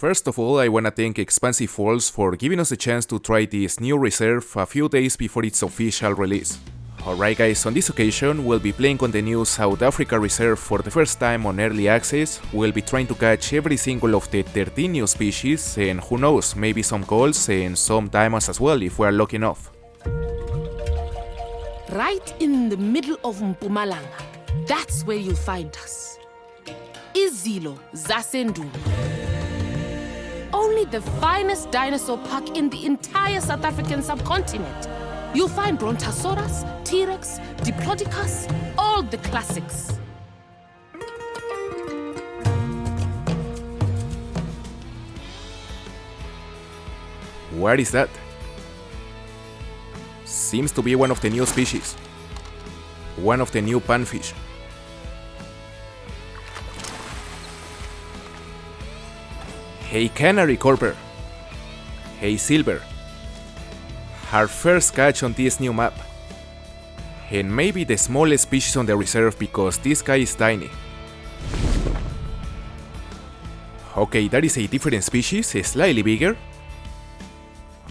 First of all, I wanna thank Expansive Falls for giving us a chance to try this new reserve a few days before its official release. Alright guys, on this occasion we'll be playing on the new South Africa reserve for the first time on early access. We'll be trying to catch every single of the 13 new species, and who knows, maybe some golds and some diamonds as well if we're lucky enough. Right in the middle of Mpumalanga, that's where you'll find us. Izilo Zasendu. Only the finest dinosaur park in the entire South African subcontinent. You'll find Brontosaurus, T-Rex, Diplodocus, all the classics. What is that? Seems to be one of the new species. One of the new panfish. Hey Canary Kurper. Hey Silver. Our first catch on this new map. And maybe the smallest species on the reserve because this guy is tiny. Okay, that is a different species, slightly bigger.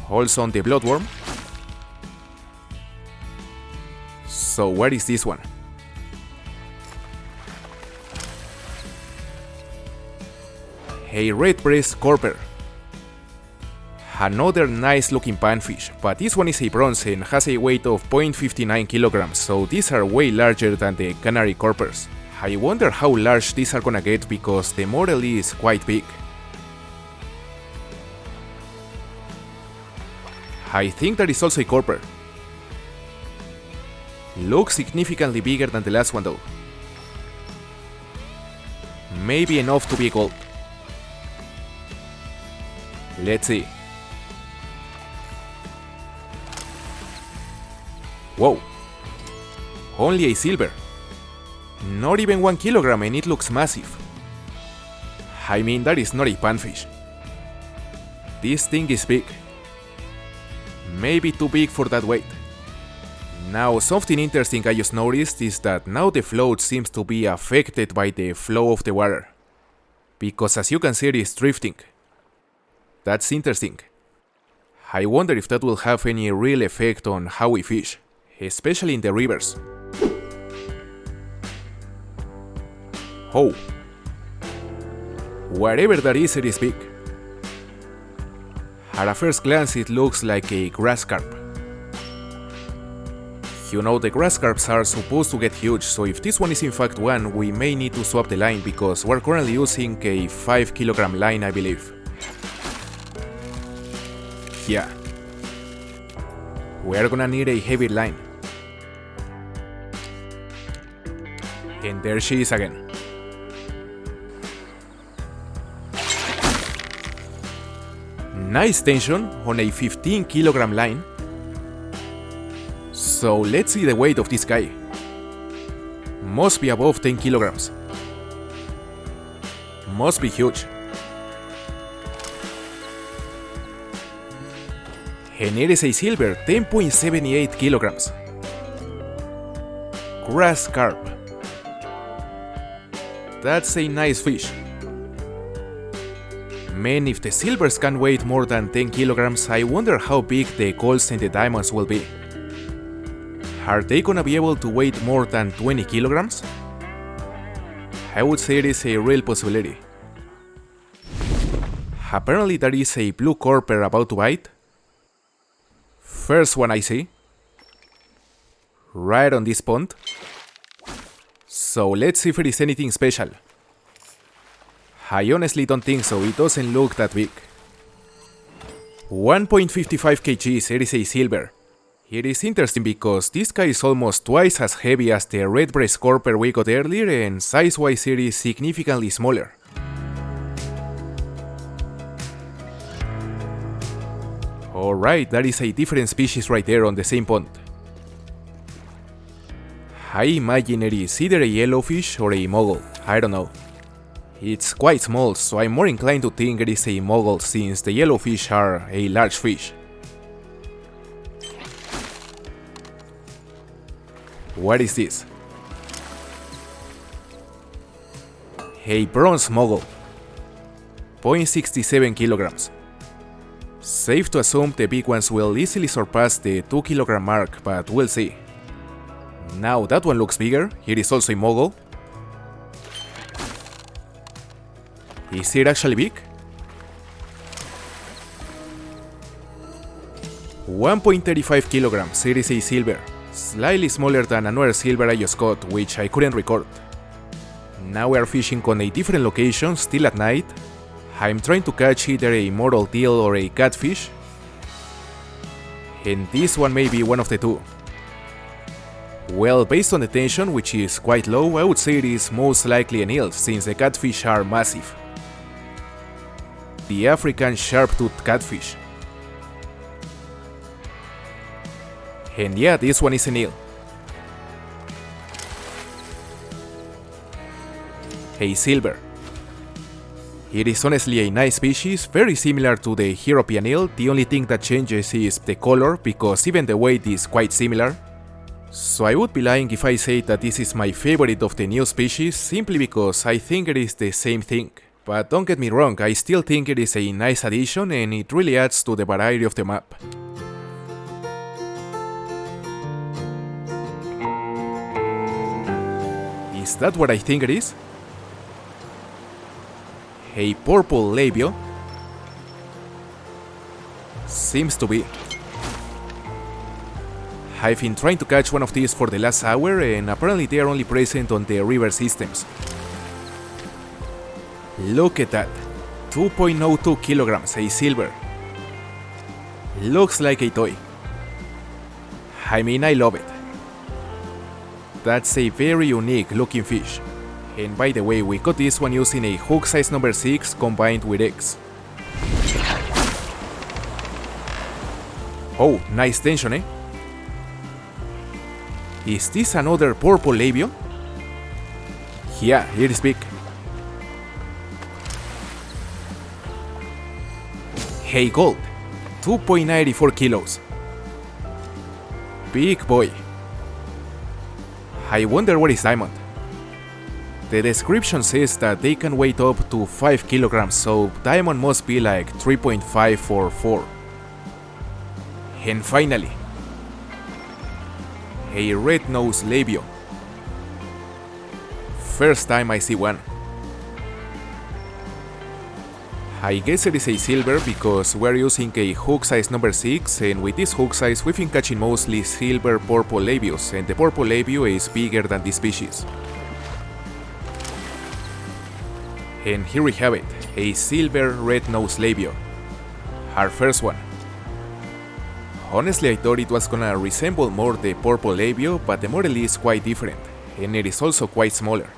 Also on the bloodworm. So what is this one? Hey Redbreast Kurper. Another nice looking panfish, but this one is a bronze and has a weight of 0.59 kilograms, so these are way larger than the Canary Kurpers. I wonder how large these are gonna get because the Mottled Eel is quite big. I think that is also a Kurper. Looks significantly bigger than the last one though. Maybe enough to be a gold. Let's see. Whoa. Only a silver. Not even 1 kilogram and it looks massive. I mean, that is not a panfish. This thing is big. Maybe too big for that weight. Now, something interesting I just noticed is that now the float seems to be affected by the flow of the water. Because as you can see, it is drifting. That's interesting. I wonder if that will have any real effect on how we fish, especially in the rivers. Oh. Whatever that is, it is big. At a first glance it looks like a grass carp. You know, the grass carps are supposed to get huge, so if this one is in fact one, we may need to swap the line because we're currently using a 5 kilogram line, I believe. Yeah. We're gonna need a heavy line. And there she is again. Nice tension on a 15 kilogram line. So let's see the weight of this guy. Must be above 10 kilograms. Must be huge. And it is a silver, 10.78 kilograms. Grass carp. That's a nice fish. Man, if the silvers can weigh more than 10 kilograms, I wonder how big the golds and the diamonds will be. Are they gonna be able to weigh more than 20 kilograms? I would say it is a real possibility. Apparently there is a blue Kurper about to bite. First one I see. Right on this pond. So let's see if it is anything special. I honestly don't think so, it doesn't look that big. 1.55 kgs, it is a silver. It is interesting because this guy is almost twice as heavy as the Redbreast Kurper we got earlier, and size-wise it is significantly smaller. Alright, that is a different species right there on the same pond. I imagine it is either a Yellowfish or a Moggel, I don't know. It's quite small, so I'm more inclined to think it is a Moggel since the Yellowfish are a large fish. What is this? A bronze Moggel. 0.67 kilograms. Safe to assume the big ones will easily surpass the 2 kilogram mark, but we'll see. Now that one looks bigger. It is also a Moggel. Is it actually big? 1.35 kilograms. It is a silver. Slightly smaller than another silver I just caught, which I couldn't record. Now we are fishing on a different location, still at night. I'm trying to catch either a Mottled Eel or a Catfish. And this one may be one of the two. Well, based on the tension, which is quite low, I would say it is most likely an eel, since the catfish are massive. The African Sharptooth catfish. And yeah, this one is an eel. A silver. It is honestly a nice species, very similar to the European eel. The only thing that changes is the color, because even the weight is quite similar. So I would be lying if I say that this is my favorite of the new species, simply because I think it is the same thing. But don't get me wrong, I still think it is a nice addition and it really adds to the variety of the map. Is that what I think it is? A purple Labeo? Seems to be. I've been trying to catch one of these for the last hour and apparently they are only present on the river systems. Look at that. 2.02 kilograms, a silver. Looks like a toy. I mean, I love it. That's a very unique looking fish. And by the way, we caught this one using a hook size number 6 combined with X. Oh, nice tension, eh? Is this another purple Labeo? Yeah, it is big. Hey gold, 2.94 kilos. Big boy. I wonder what is diamond. The description says that they can weigh up to 5 kilograms, so diamond must be like 3.5 or 4. And finally, a Rednose Labeo. First time I see one. I guess it is a silver because we're using a hook size number 6 and with this hook size we've been catching mostly silver purple Labeos and the purple Labeo is bigger than this species. And here we have it, a silver Rednose Labeo. Our first one. Honestly, I thought it was gonna resemble more the purple Labeo, but the model is quite different, and it is also quite smaller.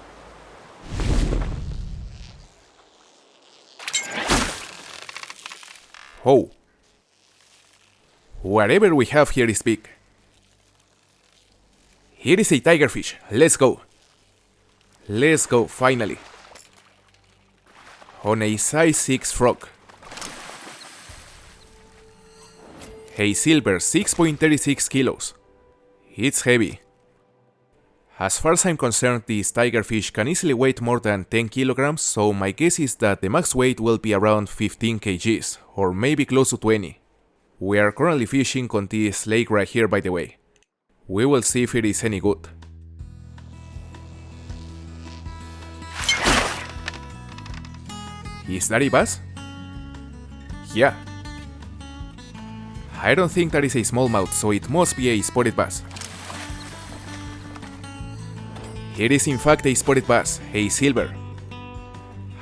Oh. Whatever we have here is big. Here is a tigerfish, let's go. Let's go, finally. On a size 6 frog. A silver 6.36 kilos. It's heavy. As far as I'm concerned, this tigerfish can easily weigh more than 10 kilograms, so my guess is that the max weight will be around 15 kgs, or maybe close to 20. We are currently fishing on this lake right here, by the way. We will see if it is any good. Is that a bass? Yeah. I don't think that is a smallmouth, so it must be a spotted bass. It is in fact a spotted bass, a silver.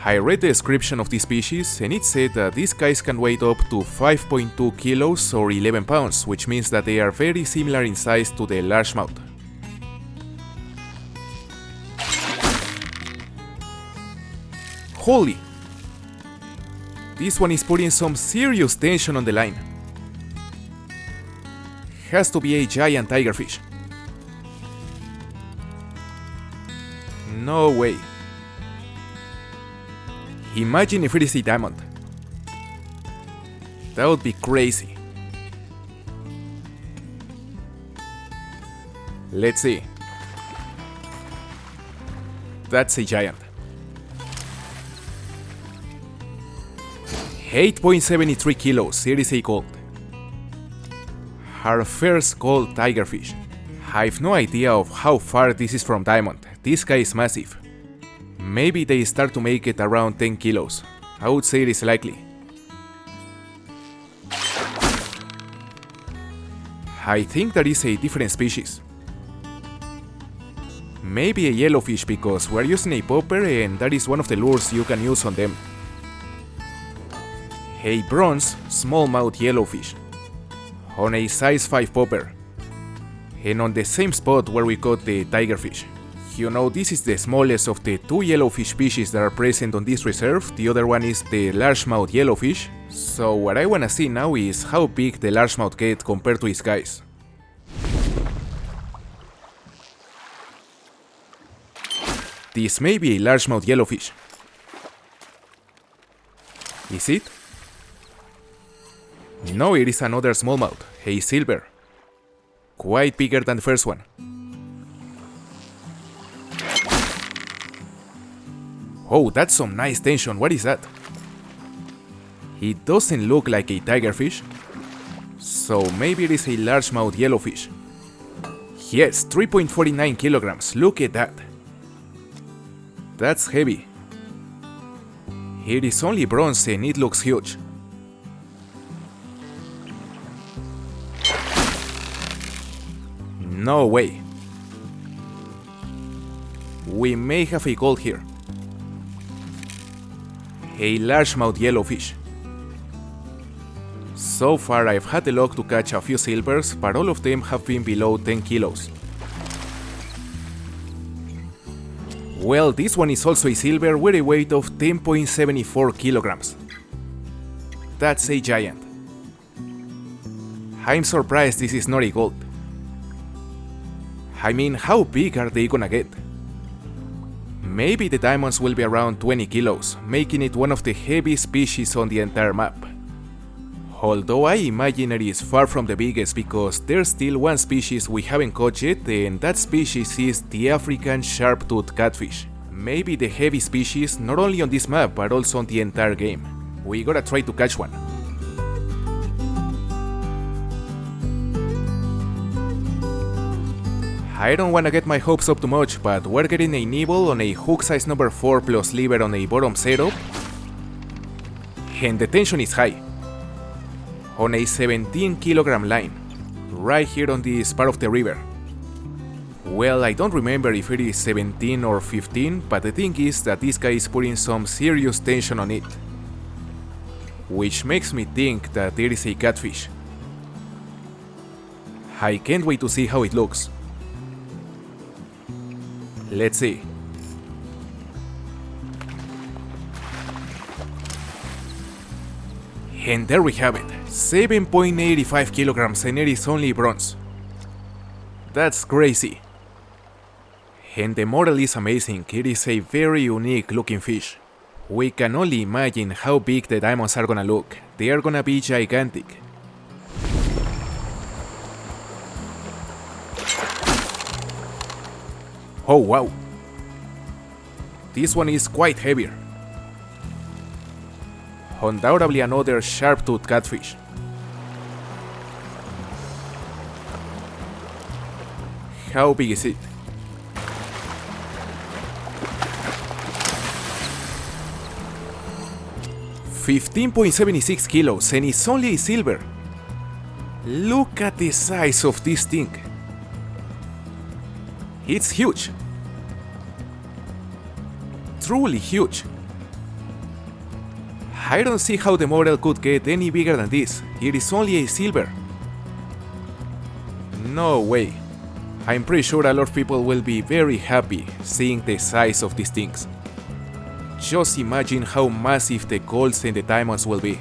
I read the description of this species and it said that these guys can weigh up to 5.2 kilos or 11 pounds, which means that they are very similar in size to the largemouth. Holy! This one is putting some serious tension on the line. Has to be a giant tigerfish. No way. Imagine if it is a diamond. That would be crazy. Let's see. That's a giant. 8.73 kilos, it is a gold. Our first gold tigerfish. I've no idea of how far this is from diamond. This guy is massive. Maybe they start to make it around 10 kilos. I would say it is likely. I think that is a different species. Maybe a yellowfish because we're using a popper and that is one of the lures you can use on them. A bronze smallmouth yellowfish on a size 5 popper and on the same spot where we caught the tigerfish. You know, this is the smallest of the two yellowfish species that are present on this reserve. The other one is the largemouth yellowfish. So what I wanna see now is how big the largemouth gets compared to his guys. This may be a largemouth yellowfish. Is it? No, it is another smallmouth, a silver. Quite bigger than the first one. Oh, that's some nice tension, what is that? It doesn't look like a tigerfish, so maybe it is a largemouth yellowfish. Yes, 3.49 kilograms, look at that. That's heavy. It is only bronze and it looks huge. No way. We may have a gold here. A largemouth yellowfish. So far I've had the luck to catch a few silvers, but all of them have been below 10 kilos. Well, this one is also a silver with a weight of 10.74 kilograms. That's a giant. I'm surprised this is not a gold. I mean, how big are they gonna get? Maybe the diamonds will be around 20 kilos, making it one of the heaviest species on the entire map. Although I imagine it is far from the biggest because there's still one species we haven't caught yet, and that species is the African Sharptooth catfish. Maybe the heavy species not only on this map but also on the entire game. We gotta try to catch one. I don't wanna get my hopes up too much, but we're getting a nibble on a hook size number 4 plus lever on a bottom setup, and the tension is high. On a 17 kilogram line, right here on this part of the river. Well, I don't remember if it is 17 or 15, but the thing is that this guy is putting some serious tension on it. Which makes me think that it is a catfish. I can't wait to see how it looks. Let's see. And there we have it, 7.85 kilograms and it is only bronze. That's crazy. And the model is amazing, it is a very unique looking fish. We can only imagine how big the diamonds are gonna look, they are gonna be gigantic. Oh wow. This one is quite heavier. Undoubtedly another Sharptooth catfish. How big is it? $15.76 kilos and it's only a silver. Look at the size of this thing. It's huge. Truly huge. I don't see how the model could get any bigger than this. It is only a silver. No way. I'm pretty sure a lot of people will be very happy seeing the size of these things. Just imagine how massive the golds and the diamonds will be.